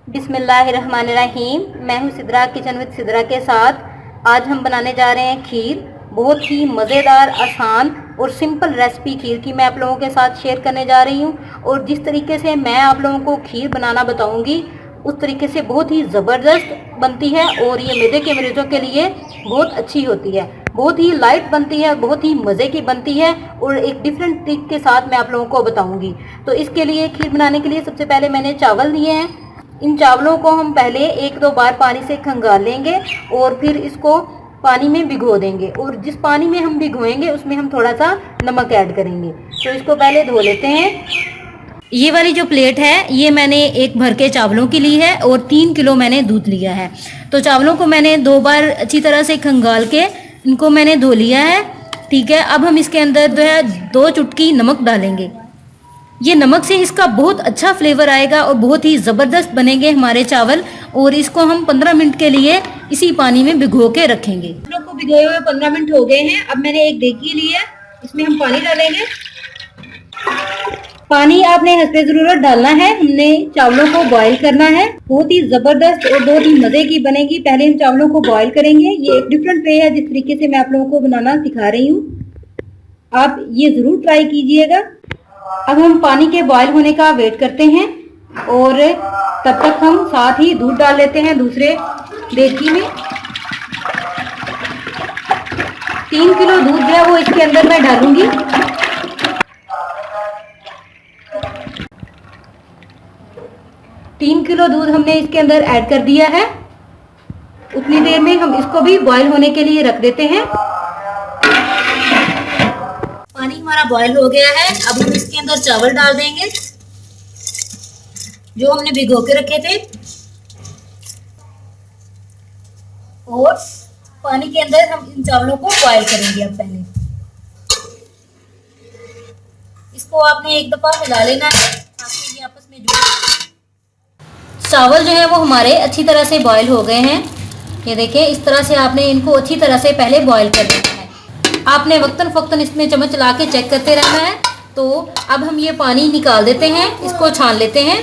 बिस्मिल्लाहिर्रहमानिर्रहीम। मैं हूँ सिद्रा किचन विद सिद्रा के साथ। आज हम बनाने जा रहे हैं खीर। बहुत ही मज़ेदार, आसान और सिंपल रेसिपी खीर की मैं आप लोगों के साथ शेयर करने जा रही हूँ। और जिस तरीके से मैं आप लोगों को खीर बनाना बताऊँगी उस तरीके से बहुत ही ज़बरदस्त बनती है और ये मैदे के मरीज़ों के लिए बहुत अच्छी होती है। बहुत ही लाइट बनती है, बहुत ही मज़े की बनती है और एक डिफरेंट ट्रिक के साथ मैं आप लोगों को बताऊंगी। तो इसके लिए खीर बनाने के लिए सबसे पहले मैंने चावल लिए हैं। इन चावलों को हम पहले एक दो बार पानी से खंगाल लेंगे और फिर इसको पानी में भिगो देंगे। और जिस पानी में हम भिगोएंगे उसमें हम थोड़ा सा नमक ऐड करेंगे। तो इसको पहले धो लेते हैं। ये वाली जो प्लेट है ये मैंने एक भर के चावलों की ली है और 3 किलो मैंने दूध लिया है। तो चावलों को मैंने 2 बार अच्छी तरह से खंगाल के इनको मैंने धो लिया है। ठीक है, अब हम इसके अंदर जो है 2 चुटकी नमक डालेंगे। ये नमक से इसका बहुत अच्छा फ्लेवर आएगा और बहुत ही ज़बरदस्त बनेंगे हमारे चावल। और इसको हम 15 मिनट के लिए इसी पानी में भिगो के रखेंगे। हम लोग को भिगोए हुए 15 मिनट हो गए हैं। अब मैंने एक देगी ली है, इसमें हम पानी डालेंगे। पानी आपने हस्बे ज़रूरत डालना है। हमने चावलों को बॉईल करना है। बहुत ही ज़बरदस्त और बहुत ही मज़े की बनेगी। पहले हम चावलों को बॉईल करेंगे। ये एक डिफरेंट वे है जिस तरीके से मैं आप लोगों को बनाना सिखा रही हूँ। आप ये ज़रूर ट्राई कीजिएगा। अब हम पानी के बॉईल होने का वेट करते हैं और तब तक हम साथ ही दूध डाल लेते हैं दूसरे देगी में। 3 किलो दूध जो है वो इसके अंदर मैं डालूंगी। तीन किलो दूध हमने इसके अंदर ऐड कर दिया है। उतनी देर में हम इसको भी बॉईल होने के लिए रख देते हैं। पानी हमारा बॉईल हो गया है। अब हम इसके अंदर चावल डाल देंगे जो हमने भिगो के रखे थे। और पानी के अंदर हम इन चावलों को बॉईल करेंगे। अब पहले इसको आपने एक दफा मिला लेना है ताकि ये आपस में जुड़। चावल जो है वो हमारे अच्छी तरह से बॉईल हो गए हैं। ये देखें, इस तरह से आपने इनको अच्छी तरह से पहले बॉईल कर लेना है। आपने वक्तन फक्तन इसमें चम्मच चला के चेक करते रहना है। तो अब हम ये पानी निकाल देते हैं, इसको छान लेते हैं।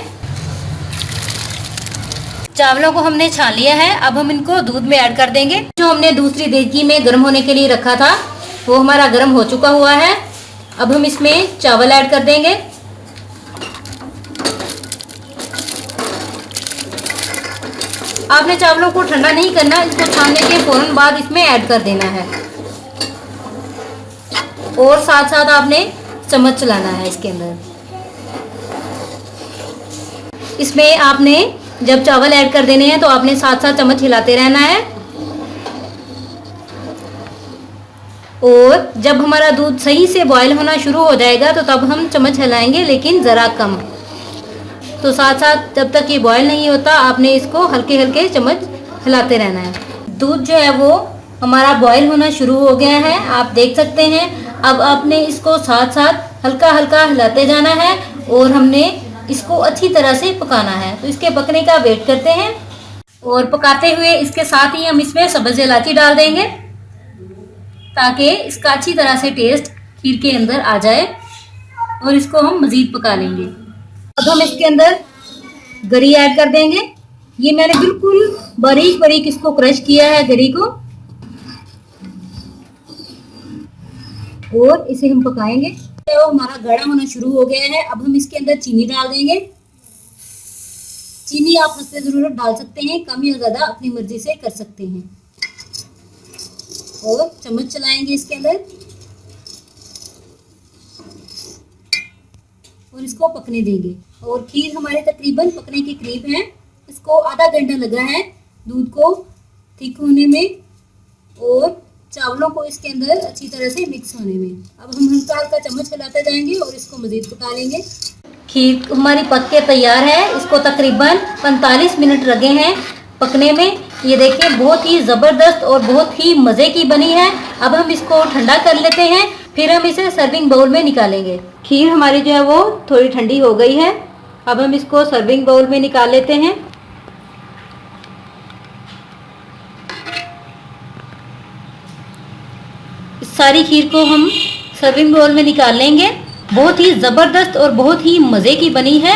चावलों को हमने छान लिया है। अब हम इनको दूध में ऐड कर देंगे। जो हमने दूसरी देगी में गर्म होने के लिए रखा था वो हमारा गर्म हो चुका हुआ है। अब हम इसमें चावल ऐड कर देंगे। आपने चावलों को ठंडा नहीं करना, इसको छानने के फौरन बाद इसमें ऐड कर देना है। और साथ साथ आपने चम्मच चलाना है इसके अंदर। इसमें आपने जब चावल ऐड कर देने हैं तो आपने साथ साथ चम्मच हिलाते रहना है। और जब हमारा दूध सही से बॉईल होना शुरू हो जाएगा तो तब हम चम्मच हिलाएंगे, लेकिन ज़रा कम। तो साथ साथ जब तक ये बॉईल नहीं होता आपने इसको हल्के हल्के चम्मच हिलाते रहना है। दूध जो है वो हमारा बॉईल होना शुरू हो गया है, आप देख सकते हैं। अब आपने इसको साथ साथ हल्का हल्का हिलाते जाना है और हमने इसको अच्छी तरह से पकाना है। तो इसके पकने का वेट करते हैं। और पकाते हुए इसके साथ ही हम इसमें सब्ज़ इलायची डाल देंगे ताकि इसका अच्छी तरह से टेस्ट खीर के अंदर आ जाए। और इसको हम मज़ीद पका लेंगे। अब हम इसके अंदर गरी ऐड कर देंगे। ये मैंने बिल्कुल बारीक बारीक इसको क्रश किया है गरी को। और इसे हम पकाएंगे। तो हमारा गाढ़ा होना शुरू हो गया है। अब हम इसके अंदर चीनी डाल देंगे। चीनी आप हस्बे ज़रूरत डाल सकते हैं, कम या ज़्यादा अपनी मर्जी से कर सकते हैं। और चम्मच चलाएंगे इसके अंदर और इसको पकने देंगे। और खीर हमारे तकरीबन पकने के करीब है। इसको आधा घंटा लगा है दूध को थिक होने में और चावलों को इसके अंदर अच्छी तरह से मिक्स होने में। अब हम हल्का हल्का चम्मच हिलाते जाएंगे और इसको मज़ीद पका लेंगे। खीर हमारी पक के तैयार है। इसको तकरीबन 45 मिनट लगे हैं पकने में। ये देखिए, बहुत ही ज़बरदस्त और बहुत ही मज़े की बनी है। अब हम इसको ठंडा कर लेते हैं, फिर हम इसे सर्विंग बाउल में निकालेंगे। खीर हमारी जो है वो थोड़ी ठंडी हो गई है। अब हम इसको सर्विंग बाउल में निकाल लेते हैं। सारी खीर को हम सर्विंग बाउल में निकाल लेंगे। बहुत ही ज़बरदस्त और बहुत ही मज़े की बनी है।